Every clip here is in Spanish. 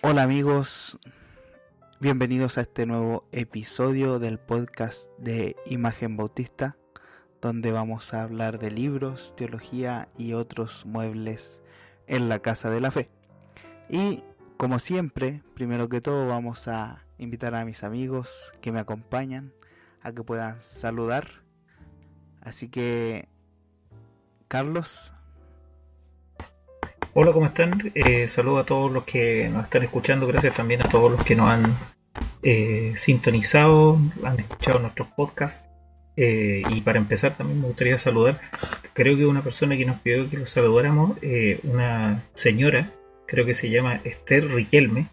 Hola amigos, bienvenidos a este nuevo episodio del podcast de Imagen Bautista, donde vamos a hablar de libros, teología y otros muebles en la casa de la fe. Y como siempre, primero que todo vamos a invitar a mis amigos que me acompañan a que puedan saludar. Así que, Carlos. Hola, ¿cómo están? Saludo a todos los que nos están escuchando, gracias también a todos los que nos han sintonizado, han escuchado nuestros podcasts. Y para empezar también me gustaría saludar, creo que una persona que nos pidió que lo saludáramos, una señora, creo que se llama Esther Riquelme,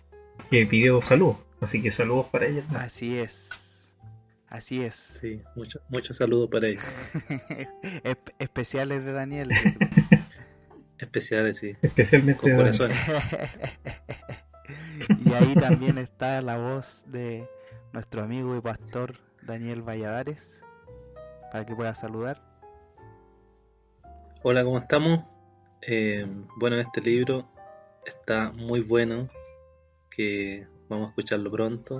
que pidió saludos, así que saludos para ella también. Así es, así es. Sí, mucho saludo para ella. Especiales de Daniel, yo creo. Especiales, sí. Especialmente Con corazones. Y ahí también está la voz de nuestro amigo y pastor Daniel Valladares, para que pueda saludar. Hola, ¿cómo estamos? Bueno, este libro está muy bueno, que vamos a escucharlo pronto,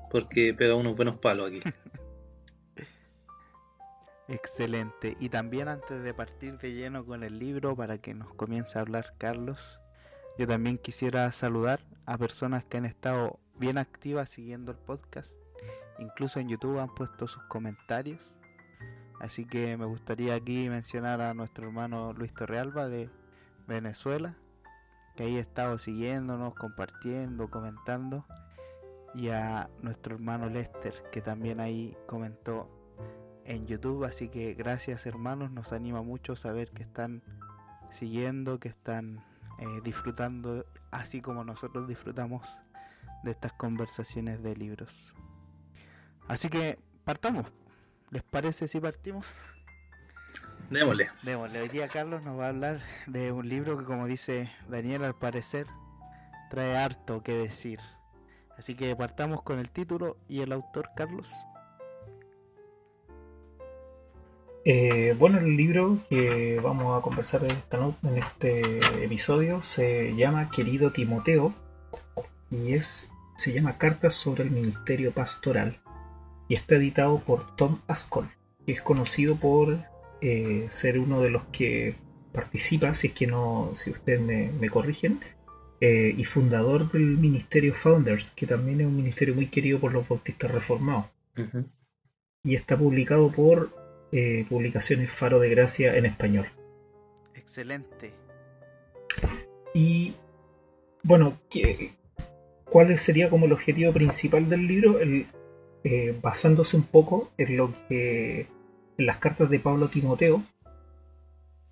porque pega unos buenos palos aquí. Excelente. Y también antes de partir de lleno con el libro, para que nos comience a hablar Carlos, yo también quisiera saludar a personas que han estado bien activas siguiendo el podcast. Incluso en YouTube han puesto sus comentarios. Así que me gustaría aquí mencionar a nuestro hermano Luis Torrealba de Venezuela, que ahí ha estado siguiéndonos, compartiendo, comentando. Y a nuestro hermano Lester, que también ahí comentó en YouTube. Así que gracias, hermanos, nos anima mucho saber que están siguiendo, que están disfrutando, así como nosotros disfrutamos de estas conversaciones de libros. Así que partamos. ¿Les parece si partimos? Démosle. Hoy día Carlos nos va a hablar de un libro que, como dice Daniel, al parecer trae harto que decir. Así que partamos con el título y el autor, Carlos. Bueno, el libro que vamos a conversar en este episodio se llama Querido Timoteo y se llama Cartas sobre el Ministerio Pastoral y está editado por Tom Ascol, que es conocido por ser uno de los que participa, si ustedes me corrigen, y fundador del Ministerio Founders, que también es un ministerio muy querido por los bautistas reformados. Uh-huh. Y está publicado por Publicaciones Faro de Gracia en español. Excelente. Y bueno, ¿cuál sería como el objetivo principal del libro? Basándose un poco en las cartas de Pablo a Timoteo,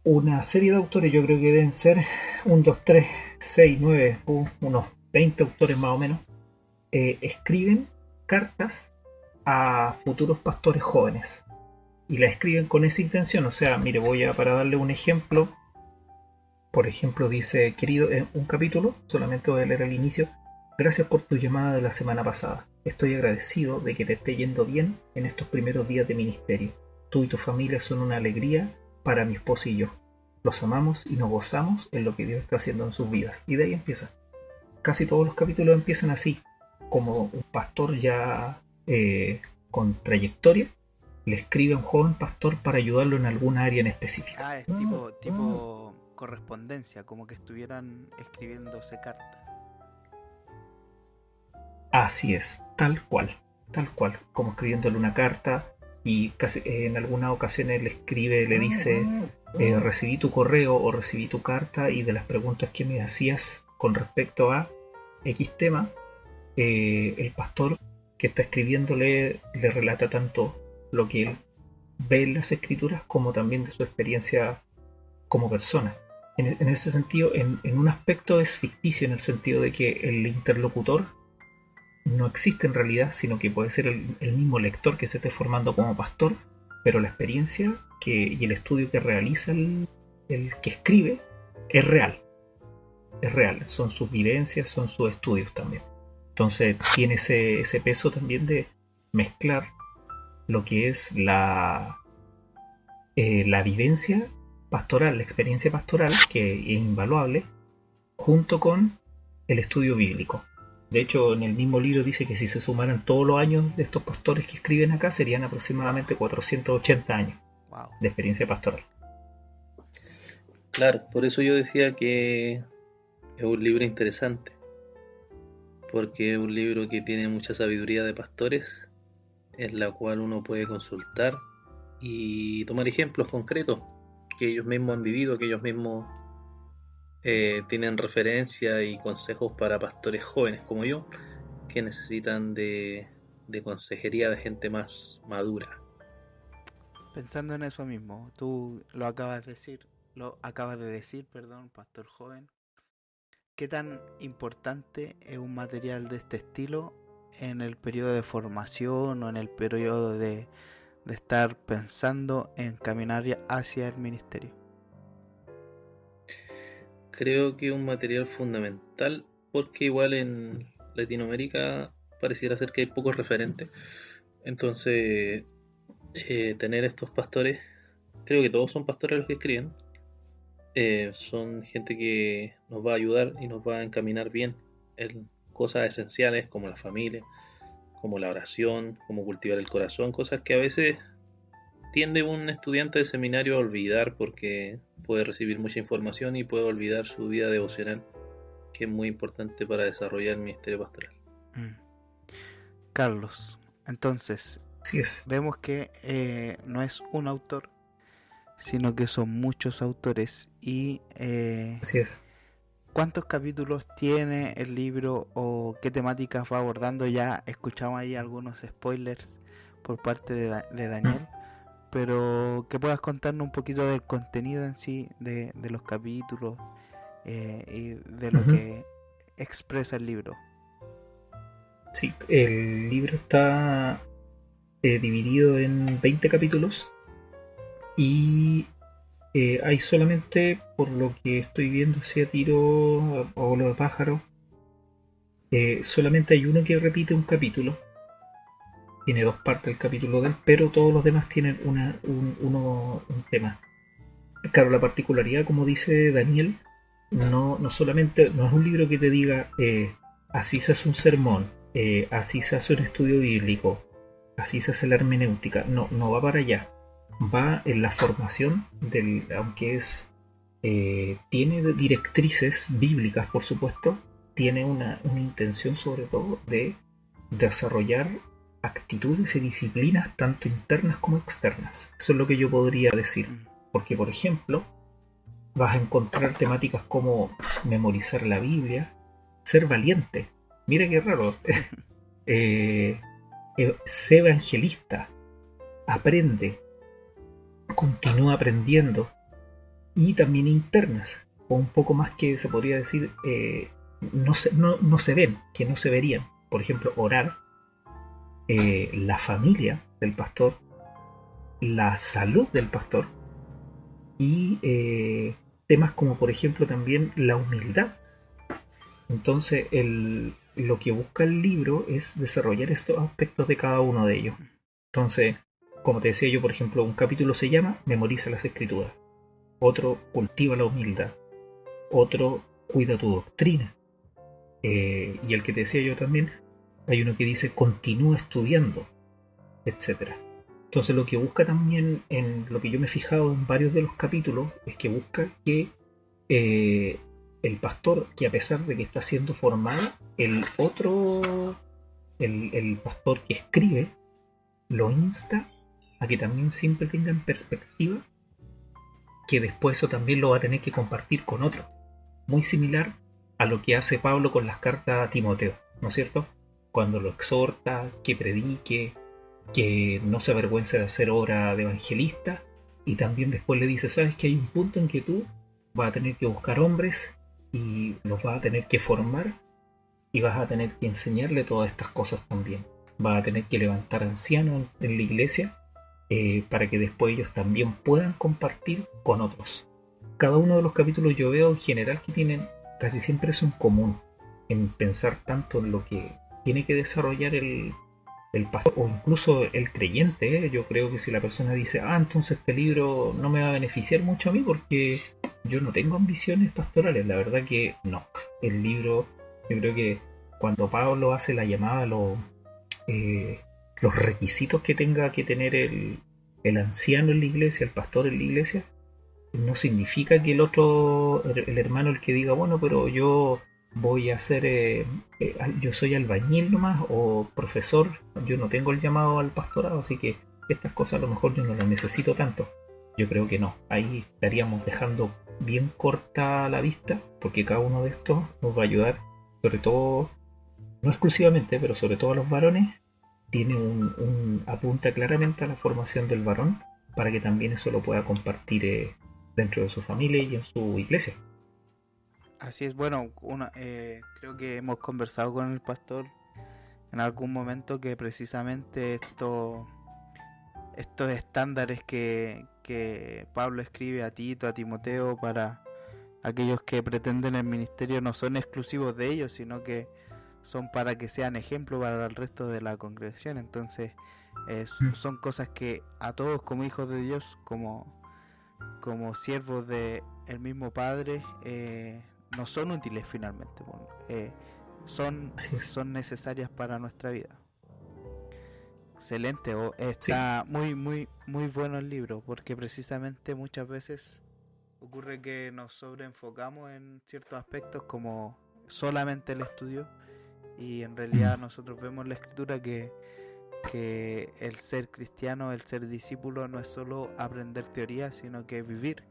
una serie de autores, yo creo que deben ser 1, 2, 3, 6, 9, unos 20 autores más o menos, escriben cartas a futuros pastores jóvenes. Y la escriben con esa intención, o sea, mire, para darle un ejemplo, por ejemplo dice, querido, en un capítulo, solamente voy a leer el inicio, gracias por tu llamada de la semana pasada, estoy agradecido de que te esté yendo bien en estos primeros días de ministerio, tú y tu familia son una alegría para mi esposa y yo, los amamos y nos gozamos en lo que Dios está haciendo en sus vidas, y de ahí empieza, casi todos los capítulos empiezan así, como un pastor ya con trayectoria, le escribe a un joven pastor para ayudarlo en alguna área en específico. Es tipo correspondencia, como que estuvieran escribiéndose cartas. Así es, tal cual, como escribiéndole una carta y casi, en algunas ocasiones le dice, recibí tu correo o recibí tu carta y de las preguntas que me hacías con respecto a X tema, el pastor que está escribiéndole le relata tanto lo que él ve en las escrituras como también de su experiencia como persona. En ese sentido, en un aspecto es ficticio, en el sentido de que el interlocutor no existe en realidad, sino que puede ser el mismo lector que se esté formando como pastor, pero la experiencia y el estudio que realiza el que escribe es real, son sus vivencias, son sus estudios también. Entonces tiene ese peso también de mezclar lo que es la vivencia pastoral, la experiencia pastoral, que es invaluable, junto con el estudio bíblico. De hecho, en el mismo libro dice que si se sumaran todos los años de estos pastores que escriben acá, serían aproximadamente 480 años Wow. de experiencia pastoral. Claro, por eso yo decía que es un libro interesante, porque es un libro que tiene mucha sabiduría de pastores, en la cual uno puede consultar y tomar ejemplos concretos que ellos mismos han vivido, que ellos mismos tienen referencia y consejos para pastores jóvenes como yo, que necesitan de consejería de gente más madura. Pensando en eso mismo, tú lo acabas de decir, perdón, pastor joven. ¿Qué tan importante es un material de este estilo en el periodo de formación o en el periodo de estar pensando en caminar hacia el ministerio? Creo que es un material fundamental porque igual en Latinoamérica pareciera ser que hay pocos referentes. Entonces, tener estos pastores, creo que todos son pastores los que escriben, son gente que nos va a ayudar y nos va a encaminar bien en cosas esenciales como la familia, como la oración, como cultivar el corazón, cosas que a veces tiende un estudiante de seminario a olvidar porque puede recibir mucha información y puede olvidar su vida devocional, que es muy importante para desarrollar el ministerio pastoral. Carlos, entonces, Así es. vemos que no es un autor, sino que son muchos autores. Y Así es. ¿cuántos capítulos tiene el libro o qué temáticas va abordando? Ya escuchamos ahí algunos spoilers por parte de Daniel, pero que puedas contarnos un poquito del contenido en sí, de los capítulos y de lo que expresa el libro. Sí, el libro está dividido en 20 capítulos y hay solamente, por lo que estoy viendo así a tiro a vuelo de pájaro, solamente hay uno que repite un capítulo. Tiene dos partes el capítulo de él, pero todos los demás tienen un tema. Claro, la particularidad, como dice Daniel, no solamente no es un libro que te diga así se hace un sermón, así se hace un estudio bíblico, así se hace la hermenéutica. No va para allá. Va en la formación aunque es tiene directrices bíblicas, por supuesto, tiene una intención sobre todo de desarrollar actitudes y disciplinas tanto internas como externas. Eso es lo que yo podría decir. Porque, por ejemplo, vas a encontrar temáticas como memorizar la Biblia, ser valiente. Mira qué raro. Sé evangelista, aprende, continúa aprendiendo. Y también internas, o un poco más que se podría decir, no se ven, que no se verían. Por ejemplo, orar, la familia del pastor, la salud del pastor y temas como por ejemplo también la humildad. Entonces lo que busca el libro es desarrollar estos aspectos de cada uno de ellos. Entonces, como te decía yo, por ejemplo, un capítulo se llama Memoriza las Escrituras, otro cultiva la humildad, otro cuida tu doctrina, y el que te decía yo también, hay uno que dice continúa estudiando, etc. Entonces lo que busca también, en lo que yo me he fijado en varios de los capítulos, es que busca que el pastor, que a pesar de que está siendo formado, el pastor que escribe, lo insta a que también siempre tenga en perspectiva que después eso también lo va a tener que compartir con otro. Muy similar a lo que hace Pablo con las cartas a Timoteo, ¿no es cierto? Cuando lo exhorta, que predique, que no se avergüence de hacer obra de evangelista, y también después le dice, sabes que hay un punto en que tú vas a tener que buscar hombres y los vas a tener que formar y vas a tener que enseñarle todas estas cosas también. Vas a tener que levantar ancianos en la iglesia para que después ellos también puedan compartir con otros. Cada uno de los capítulos yo veo en general que tienen casi siempre eso en común, en pensar tanto en lo que tiene que desarrollar el pastor o incluso el creyente. Yo creo que si la persona dice, entonces este libro no me va a beneficiar mucho a mí porque yo no tengo ambiciones pastorales, la verdad que no. El libro Yo creo que cuando Pablo hace la llamada a los requisitos que tenga que tener el anciano en la iglesia, el pastor en la iglesia, no significa que el hermano el que diga, bueno, pero yo voy a ser, yo soy albañil nomás o profesor, yo no tengo el llamado al pastorado, así que estas cosas a lo mejor yo no las necesito tanto. Yo creo que no, ahí estaríamos dejando bien corta la vista, porque cada uno de estos nos va a ayudar, sobre todo, no exclusivamente, pero sobre todo a los varones, tiene apunta claramente a la formación del varón para que también eso lo pueda compartir dentro de su familia y en su iglesia. Así es, bueno, creo que hemos conversado con el pastor en algún momento que precisamente estos estándares que Pablo escribe a Tito, a Timoteo, para aquellos que pretenden el ministerio, no son exclusivos de ellos, sino que son para que sean ejemplo para el resto de la congregación. Entonces son cosas que a todos como hijos de Dios, como siervos de el mismo Padre, no son útiles finalmente, son necesarias para nuestra vida. Excelente, está muy bueno el libro, porque precisamente muchas veces ocurre que nos sobreenfocamos en ciertos aspectos como solamente el estudio, y en realidad nosotros vemos en la escritura que el ser cristiano, el ser discípulo, no es solo aprender teoría, sino que vivir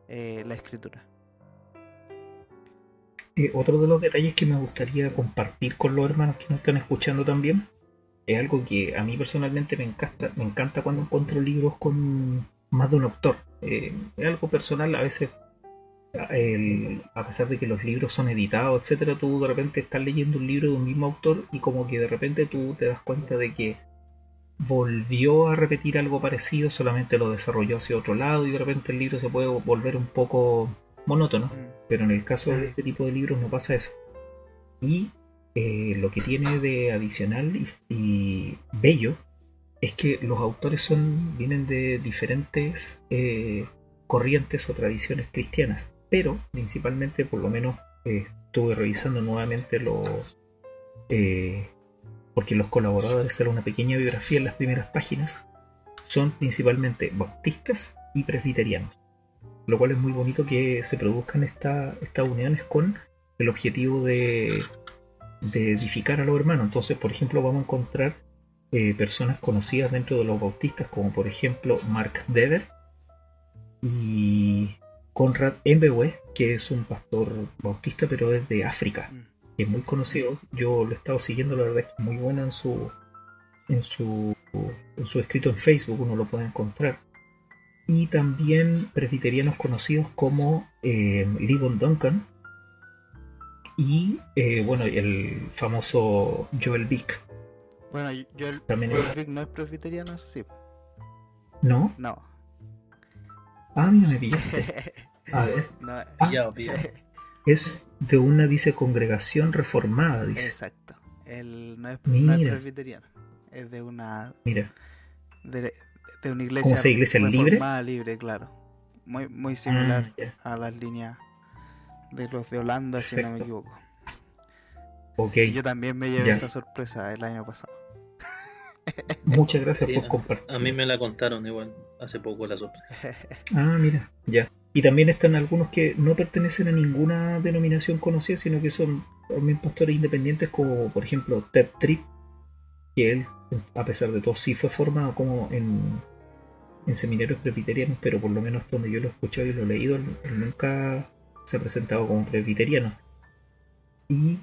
la escritura. Otro de los detalles que me gustaría compartir con los hermanos que nos están escuchando también es algo que a mí personalmente me encanta cuando encuentro libros con más de un autor. Es algo personal, a veces a pesar de que los libros son editados, etcétera, tú de repente estás leyendo un libro de un mismo autor y como que de repente tú te das cuenta de que volvió a repetir algo parecido, solamente lo desarrolló hacia otro lado y de repente el libro se puede volver un poco monótono, pero en el caso de este tipo de libros no pasa eso. Y lo que tiene de adicional y bello es que los autores vienen de diferentes corrientes o tradiciones cristianas, pero principalmente, por lo menos estuve revisando nuevamente porque los colaboradores eran una pequeña biografía en las primeras páginas, son principalmente bautistas y presbiterianos, lo cual es muy bonito que se produzcan estas uniones con el objetivo de edificar a los hermanos. Entonces, por ejemplo, vamos a encontrar personas conocidas dentro de los bautistas, como por ejemplo Mark Dever y Conrad Mbewe, que es un pastor bautista, pero es de África, que es muy conocido. Yo lo he estado siguiendo, la verdad es que es muy bueno en su escrito en Facebook, uno lo puede encontrar. Y también presbiterianos conocidos como Livon Duncan y bueno, el famoso Joel Vick. Bueno, Joel Vick no es presbiteriano, sí. ¿No? No. Ah, mira, me pillaste. A ver. No, es de una, dice, congregación reformada, dice. Exacto. Él no es presbiteriano. Es de una... Mira. De una iglesia... ¿Cómo se iglesia reformada libre, claro. Muy similar a las líneas de los de Holanda, perfecto, si no me equivoco. Okay. Sí, yo también me llevé esa sorpresa el año pasado. Muchas gracias por compartir. A mí me la contaron igual hace poco la sorpresa. Ah, mira, ya. Y también están algunos que no pertenecen a ninguna denominación conocida, sino que son también pastores independientes, como por ejemplo Ted Tripp, que él, a pesar de todo, sí fue formado como en seminarios presbiterianos, pero por lo menos donde yo lo he escuchado y lo he leído, él nunca se ha presentado como presbiteriano. Y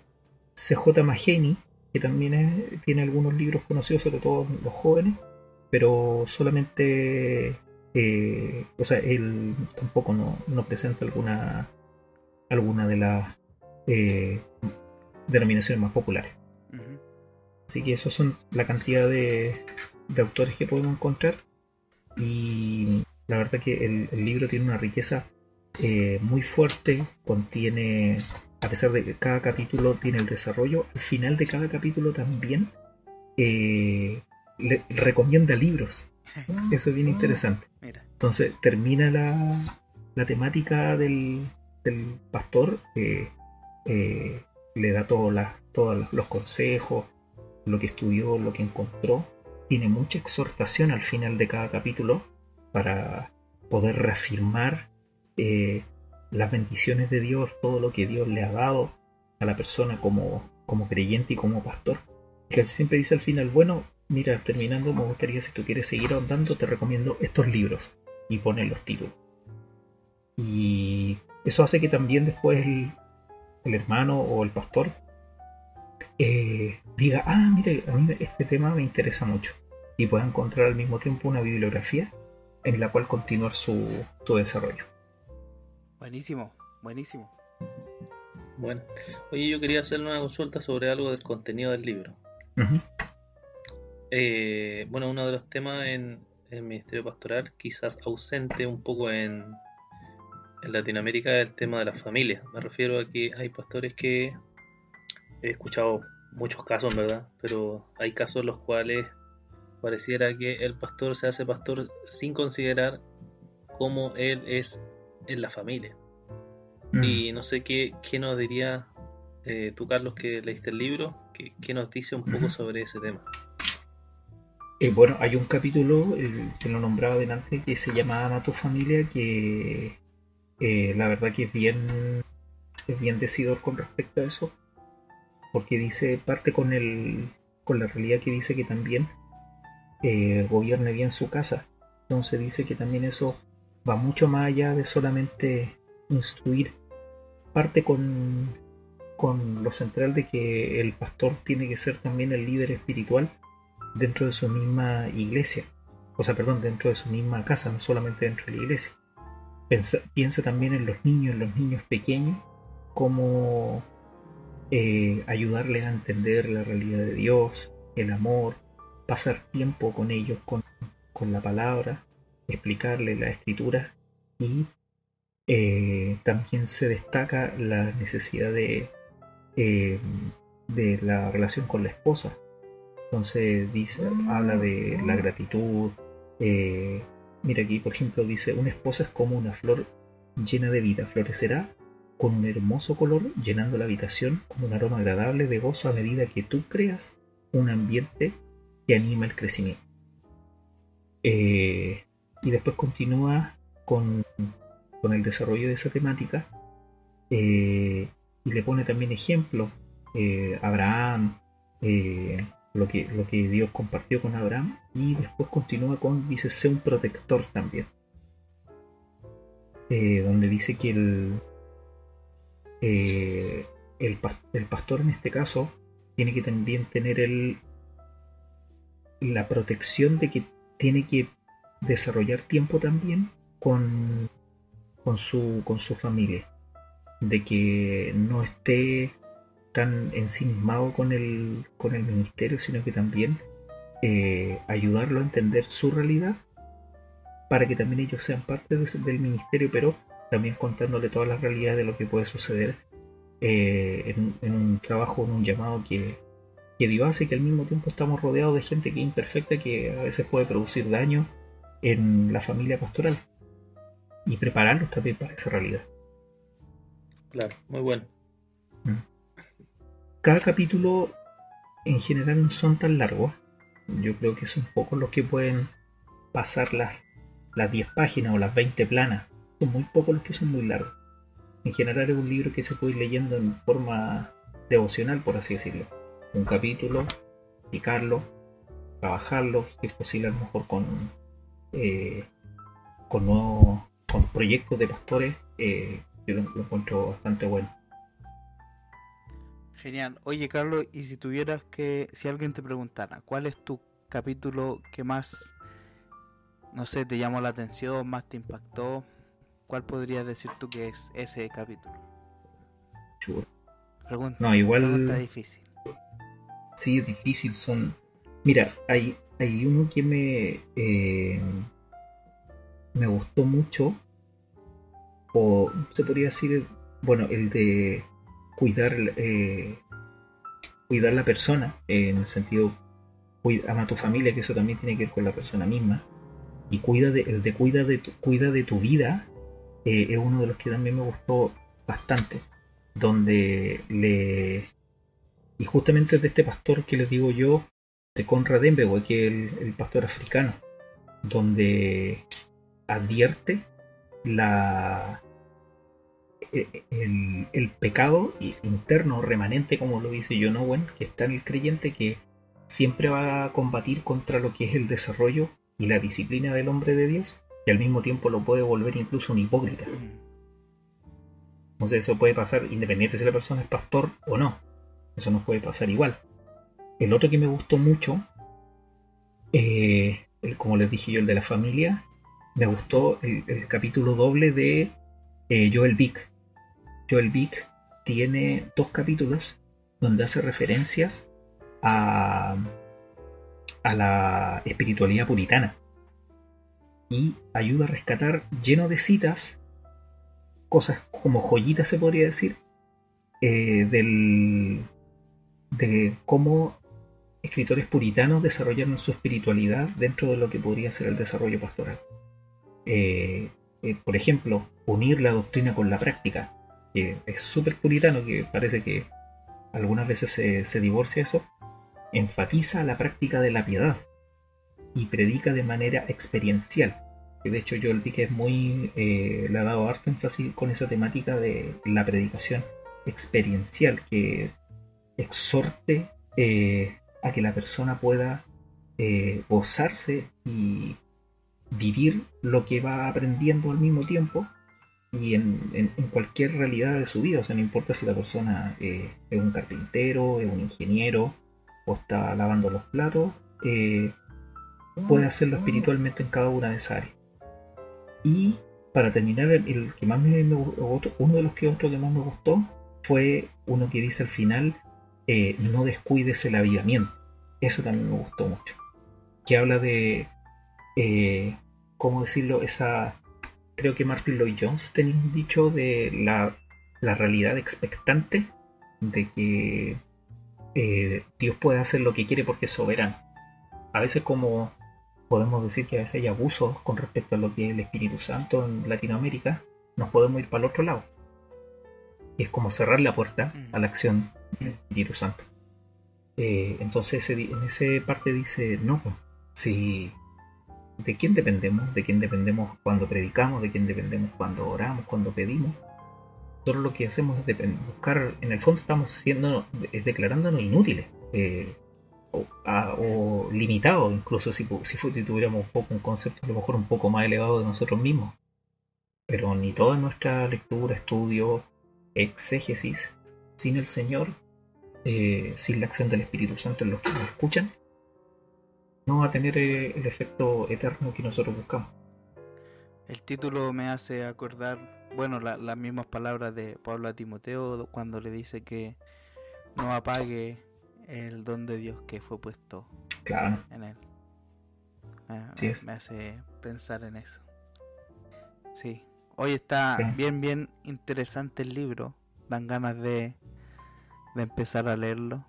CJ Mahaney, que también tiene algunos libros conocidos, sobre todo los jóvenes, pero solamente, o sea, él tampoco no presenta alguna de las denominaciones más populares. Uh-huh. Así que esos son la cantidad de autores que podemos encontrar, y la verdad que el libro tiene una riqueza muy fuerte, contiene, a pesar de que cada capítulo tiene el desarrollo, al final de cada capítulo también le recomienda libros. Eso es bien interesante. Entonces termina la temática del pastor le da todos los consejos, lo que estudió, lo que encontró. Tiene mucha exhortación al final de cada capítulo para poder reafirmar las bendiciones de Dios, todo lo que Dios le ha dado a la persona como creyente y como pastor. Y casi siempre dice al final, bueno, mira, terminando, me gustaría, si tú quieres seguir ahondando, te recomiendo estos libros, y pone los títulos. Y eso hace que también después el hermano o el pastor diga, mire, a mí este tema me interesa mucho, y pueda encontrar al mismo tiempo una bibliografía en la cual continuar su desarrollo. Buenísimo, buenísimo. Bueno, oye, yo quería hacerle una consulta sobre algo del contenido del libro. Uh-huh. Bueno, uno de los temas en el Ministerio Pastoral, quizás ausente un poco en Latinoamérica, es el tema de la familia. Me refiero a que hay pastores que he escuchado muchos casos, ¿verdad? Pero hay casos en los cuales pareciera que el pastor se hace pastor sin considerar cómo él es en la familia. Y no sé qué nos diría tú, Carlos, que leíste el libro, qué nos dice un poco sobre ese tema. Bueno, hay un capítulo, que lo nombraba delante, que se llama Ama a tu familia, que la verdad que es bien decidor con respecto a eso, porque dice, parte con la realidad que dice que también gobierne bien su casa. Entonces dice que también eso va mucho más allá de solamente instruir. Parte con lo central de que el pastor tiene que ser también el líder espiritual dentro de su misma iglesia, dentro de su misma casa, no solamente dentro de la iglesia. Piensa también en los niños pequeños, cómo ayudarles a entender la realidad de Dios, el amor, pasar tiempo con ellos, con la palabra, explicarles la escritura. Y también se destaca la necesidad de la relación con la esposa. Entonces habla de la gratitud. Mira aquí, por ejemplo, dice, una esposa es como una flor llena de vida, florecerá con un hermoso color, llenando la habitación con un aroma agradable de gozo a medida que tú creas un ambiente que anima el crecimiento. Y después continúa con el desarrollo de esa temática, y le pone también ejemplos. Abraham, lo que Dios compartió con Abraham, y después continúa dice, sé un protector también, donde dice que el pastor en este caso tiene que también tener la protección de que tiene que desarrollar tiempo también con su familia, de que no esté tan ensimismado con el ministerio, sino que también ayudarlo a entender su realidad, para que también ellos sean parte del ministerio, pero también contándole todas las realidades de lo que puede suceder en un trabajo, en un llamado que Dios hace, que al mismo tiempo estamos rodeados de gente que es imperfecta, que a veces puede producir daño en la familia pastoral, y prepararlos también para esa realidad. Claro, muy bueno. Cada capítulo en general no son tan largos. Yo creo que son pocos los que pueden pasar las 10 páginas o las 20 planas. Son muy pocos los que son muy largos. En general es un libro que se puede ir leyendo en forma devocional, por así decirlo. Un capítulo, picarlo, trabajarlo, si es posible a lo mejor con proyectos de pastores. Yo lo encuentro bastante bueno. Genial. Oye, Carlos, y si alguien te preguntara, ¿cuál es tu capítulo que más, no sé, te llamó la atención, más te impactó? ¿Cuál podrías decir tú que es ese capítulo? Pregunta difícil. Sí, es difícil. Mira, hay uno que me gustó mucho, o se podría decir, bueno, el de cuidar la persona, en el sentido, ama a tu familia, que eso también tiene que ver con la persona misma, y cuida de tu vida, es uno de los que también me gustó bastante, donde y justamente es de este pastor que les digo yo, de Conrad Embewe, que es el pastor africano, donde advierte el pecado interno remanente, como lo dice John Owen, que está en el creyente, que siempre va a combatir contra lo que es el desarrollo y la disciplina del hombre de Dios, y al mismo tiempo lo puede volver incluso un hipócrita. Entonces eso puede pasar independiente si la persona es pastor o no. Eso nos puede pasar igual. El otro que me gustó mucho, como les dije yo, el de la familia, me gustó el capítulo doble de Joel Vick. Joel Vick tiene 2 capítulos donde hace referencias a la espiritualidad puritana y ayuda a rescatar, lleno de citas, cosas como joyitas se podría decir, de cómo escritores puritanos desarrollaron su espiritualidad dentro de lo que podría ser el desarrollo pastoral. Por ejemplo, unir la doctrina con la práctica, que es súper puritano, que parece que algunas veces se divorcia eso. Enfatiza la práctica de la piedad y predica de manera experiencial, que de hecho Joel Vick es muy le ha dado harto énfasis con esa temática de la predicación experiencial, que exhorte a que la persona pueda gozarse y vivir lo que va aprendiendo al mismo tiempo y en cualquier realidad de su vida. O sea, no importa si la persona es un carpintero, es un ingeniero o está lavando los platos, puede hacerlo espiritualmente en cada una de esas áreas. Y para terminar, el que más uno de los que otro que más me gustó fue uno que dice al final, no descuides el avivamiento. Eso también me gustó mucho, que habla de ¿cómo decirlo? Creo que Martin Lloyd Jones tenía un dicho de la realidad expectante de que Dios puede hacer lo que quiere porque es soberano. A veces, como podemos decir que a veces hay abusos con respecto a lo que es el Espíritu Santo en Latinoamérica, nos podemos ir para el otro lado, y es como cerrar la puerta a la acción del Espíritu Santo. Entonces en esa parte dice, no, si ¿de quién dependemos? ¿De quién dependemos cuando predicamos? ¿De quién dependemos cuando oramos? ¿Cuando pedimos? Nosotros lo que hacemos es buscar, en el fondo estamos declarándonos inútiles o limitados, incluso si tuviéramos un concepto a lo mejor un poco más elevado de nosotros mismos. Pero ni toda nuestra lectura, estudio, exégesis, sin el Señor, sin la acción del Espíritu Santo en los que nos escuchan, no va a tener el efecto eterno que nosotros buscamos. El título me hace acordar, bueno, las mismas palabras de Pablo a Timoteo cuando le dice que no apague el don de Dios que fue puesto en él. Me hace pensar en eso. Sí. Hoy está bien interesante el libro. Dan ganas de empezar a leerlo,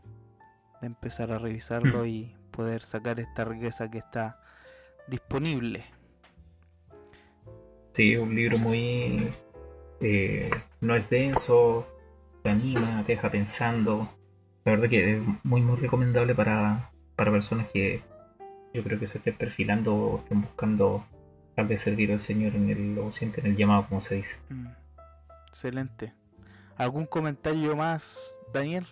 de empezar a revisarlo y poder sacar esta riqueza que está disponible. Sí, un libro muy no es denso, te anima, te deja pensando. La verdad que es muy recomendable para personas que yo creo que se estén perfilando o estén buscando tal vez servir al Señor o sienten el llamado, como se dice. Excelente. ¿Algún comentario más, Daniel?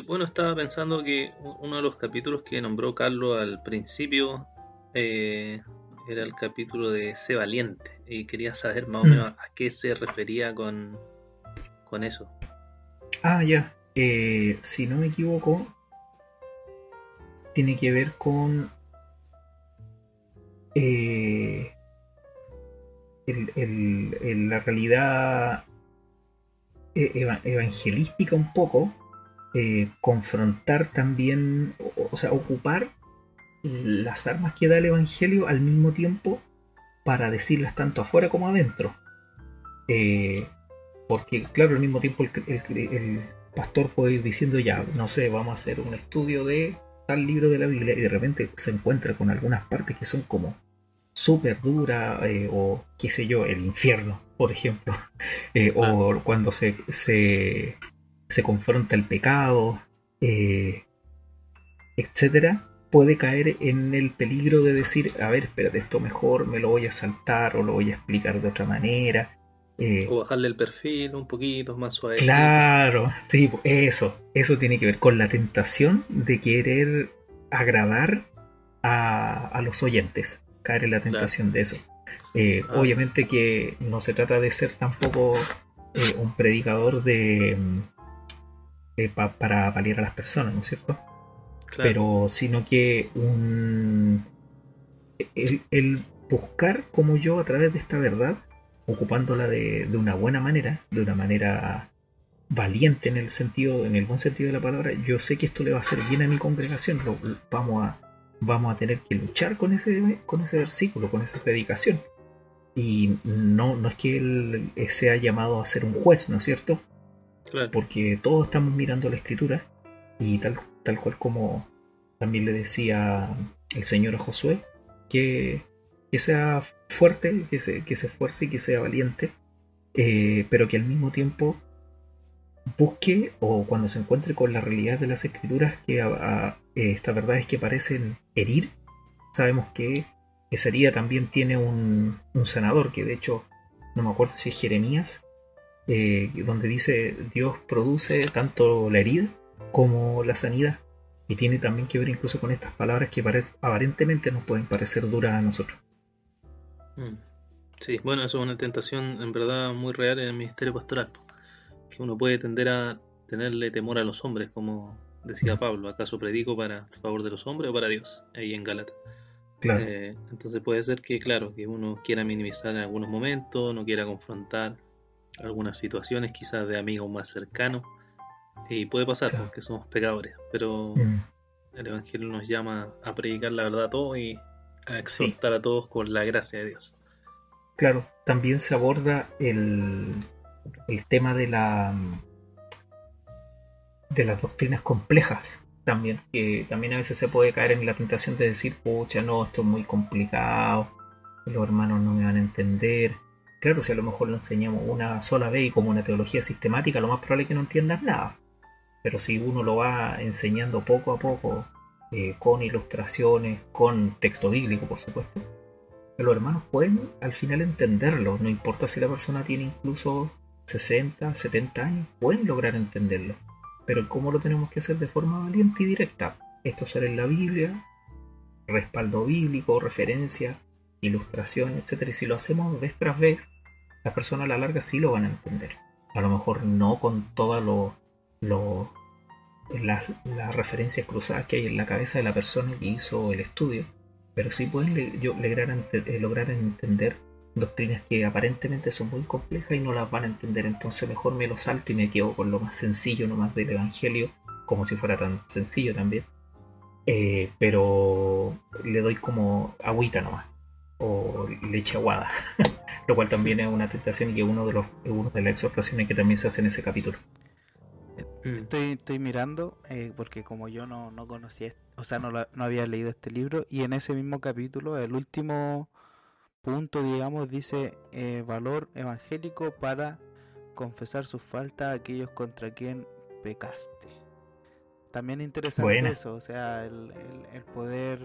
Bueno, estaba pensando que uno de los capítulos que nombró Carlos al principio era el capítulo de Sé Valiente, y quería saber más o menos a qué se refería con eso. Ya. Si no me equivoco, tiene que ver con la realidad evangelística un poco, confrontar también, o sea, ocupar las armas que da el Evangelio al mismo tiempo para decirlas tanto afuera como adentro. Porque claro, al mismo tiempo el pastor puede ir diciendo, ya, no sé, vamos a hacer un estudio de tal libro de la Biblia, y de repente se encuentra con algunas partes que son como súper dura, o qué sé yo, el infierno, por ejemplo, Claro. o cuando se confronta el pecado, eh, etcétera, puede caer en el peligro de decir, a ver, espérate, esto mejor me lo voy a saltar o lo voy a explicar de otra manera. O bajarle el perfil un poquito más suavecito. Claro, sí, eso tiene que ver con la tentación de querer agradar a los oyentes, caer en la Claro. tentación de eso. Ah, Obviamente que no se trata de ser tampoco un predicador para paliar a las personas, ¿no es cierto? claro. Pero sino que el buscar como yo a través de esta verdad, ocupándola de una buena manera, de una manera valiente en el sentido, en el buen sentido de la palabra, yo sé que esto le va a hacer bien a mi congregación, vamos a tener que luchar con ese versículo, con esa predicación. Y no es que él sea llamado a ser un juez, ¿no es cierto? Claro. Porque todos estamos mirando la escritura y tal cual como también le decía el Señor a Josué, que, que sea fuerte, que se esfuerce y que sea valiente, pero que al mismo tiempo busque o cuando se encuentre con la realidad de las escrituras que estas verdades que parecen herir, sabemos que esa herida también tiene un sanador, que de hecho no me acuerdo si es Jeremías, donde dice Dios produce tanto la herida como la sanidad, y tiene también que ver incluso con estas palabras que aparentemente nos pueden parecer duras a nosotros. Mm. Sí, bueno, eso es una tentación en verdad muy real en el ministerio pastoral, po, que uno puede tender a tenerle temor a los hombres, como decía Mm, Pablo, ¿acaso predico para el favor de los hombres o para Dios? Ahí en Gálatas. claro, Entonces puede ser que, claro, que uno quiera minimizar en algunos momentos, no quiera confrontar algunas situaciones quizás de amigos más cercanos, y puede pasar claro. porque somos pecadores, pero Mm, el Evangelio nos llama a predicar la verdad a todos y a sí, exhortar a todos con la gracia de Dios. claro. También se aborda el tema de las doctrinas complejas también, que también a veces se puede caer en la tentación de decir, pucha, no, esto es muy complicado, los hermanos no me van a entender. Claro, si a lo mejor lo enseñamos una sola vez y como una teología sistemática, lo más probable es que no entiendan nada. Pero si uno lo va enseñando poco a poco, con ilustraciones, con texto bíblico, por supuesto, los hermanos pueden al final entenderlo, no importa si la persona tiene incluso 60, 70 años, pueden lograr entenderlo. Pero ¿cómo lo tenemos que hacer de forma valiente y directa? Esto sale en la Biblia, respaldo bíblico, referencia, ilustración, etcétera. Y si lo hacemos vez tras vez, las personas a la larga sí lo van a entender. A lo mejor no con todas lo, las referencias cruzadas que hay en la cabeza de la persona que hizo el estudio, pero sí pueden lograr entender doctrinas que aparentemente son muy complejas y no las van a entender, entonces mejor me lo salto y me quedo con lo más sencillo nomás del Evangelio, como si fuera tan sencillo también, pero le doy como agüita nomás, o leche aguada, lo cual también es una tentación y que uno de las exhortaciones que también se hace en ese capítulo. Mm. Estoy mirando porque como yo no conocía, o sea, no había leído este libro y en ese mismo capítulo, el último punto, digamos, dice valor evangélico para confesar sus faltas a aquellos contra quien pecaste. También interesante Buena. eso, o sea, el poder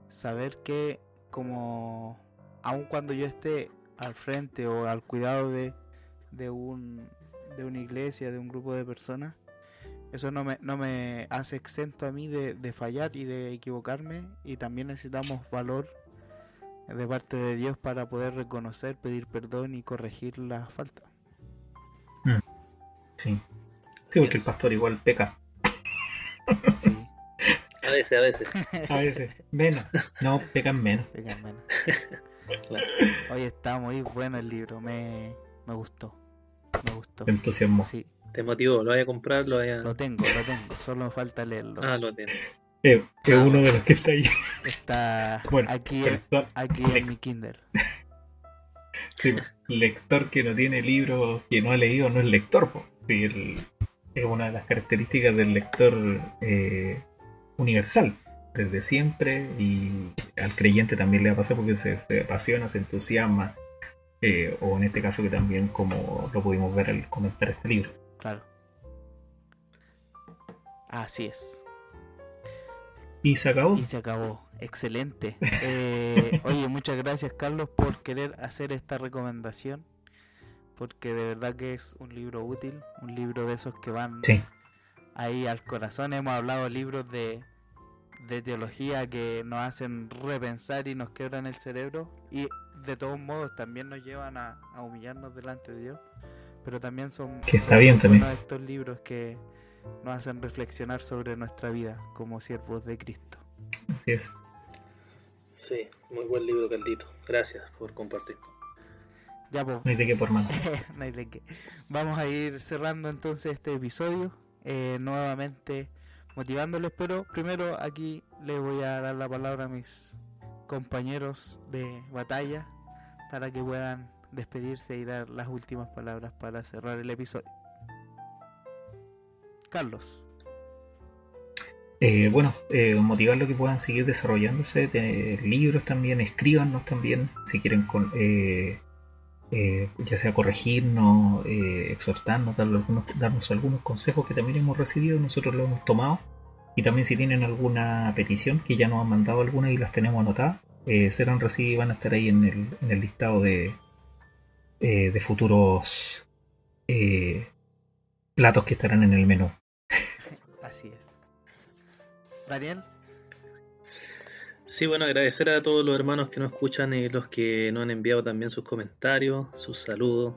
saber que como aun cuando yo esté al frente o al cuidado de un de una iglesia, de un grupo de personas, eso no me hace exento a mí de fallar y de equivocarme, y también necesitamos valor de parte de Dios para poder reconocer, pedir perdón y corregir las faltas. Mm, sí. Sí, Así porque el es. pastor igual peca. Sí, A veces, a veces. A veces, menos. No, pecan menos. pegan menos. Claro. Hoy está muy bueno el libro, me gustó, me gustó. Entusiasmo. Sí, Te motivó, lo vaya a comprar, lo vaya. lo tengo, solo me falta leerlo. Ah, lo tiene. Es Ah, uno bueno. de los que está ahí. Está Bueno, aquí en mi Kindle. sí, lector que no tiene libros, que no ha leído, no es lector. Po. Sí, es una de las características del lector universal. desde siempre, y al creyente también le va a pasar porque se apasiona, se entusiasma, o en este caso que también como lo pudimos ver al comentar este libro. Claro. Así es. Y se acabó. Y se acabó. Excelente. Oye, muchas gracias, Carlos, por querer hacer esta recomendación, porque de verdad que es un libro útil, un libro de esos que van Sí. ahí al corazón. Hemos hablado libros de teología que nos hacen repensar y nos quebran el cerebro, y de todos modos también nos llevan a humillarnos delante de Dios, pero también son, Que está bien también. estos libros que nos hacen reflexionar sobre nuestra vida como siervos de Cristo. Así es. Sí, muy buen libro, Caldito. Gracias por compartir. Ya, pues, No hay de qué por mano. no hay de qué. Vamos a ir cerrando entonces este episodio, nuevamente motivándoles, pero primero aquí le voy a dar la palabra a mis compañeros de batalla para que puedan despedirse y dar las últimas palabras para cerrar el episodio. Carlos. Motivarlos que puedan seguir desarrollándose, libros también, escríbanos también si quieren ya sea corregirnos, exhortarnos, darnos algunos consejos que también hemos recibido, nosotros lo hemos tomado, y también si tienen alguna petición, que ya nos han mandado algunas y las tenemos anotadas, serán recibidas y van a estar ahí en el listado de futuros platos que estarán en el menú. Así es. Daniel. Sí, bueno, agradecer a todos los hermanos que nos escuchan y los que nos han enviado también sus comentarios, sus saludos.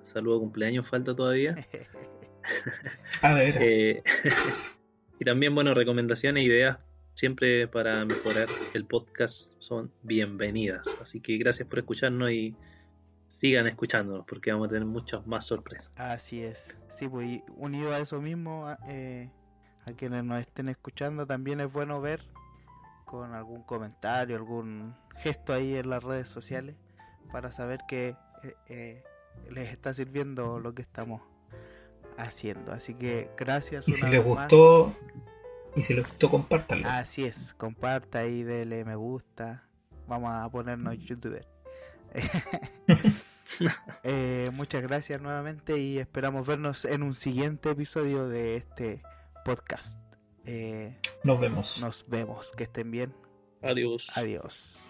Saludo de cumpleaños falta todavía. A ver. Y también, bueno, recomendaciones, ideas, siempre para mejorar el podcast son bienvenidas. Así que gracias por escucharnos y sigan escuchándonos porque vamos a tener muchas más sorpresas. Así es. Sí, pues y unido a eso mismo, a quienes nos estén escuchando, también es bueno ver con algún comentario, algún gesto ahí en las redes sociales para saber que les está sirviendo lo que estamos haciendo. Así que gracias Y una si vez les gustó, compártanlo. Así es, comparta y dele me gusta. Vamos a ponernos youtuber. Muchas gracias nuevamente y esperamos vernos en un siguiente episodio de este podcast. Nos vemos. Nos vemos, que estén bien. Adiós. Adiós.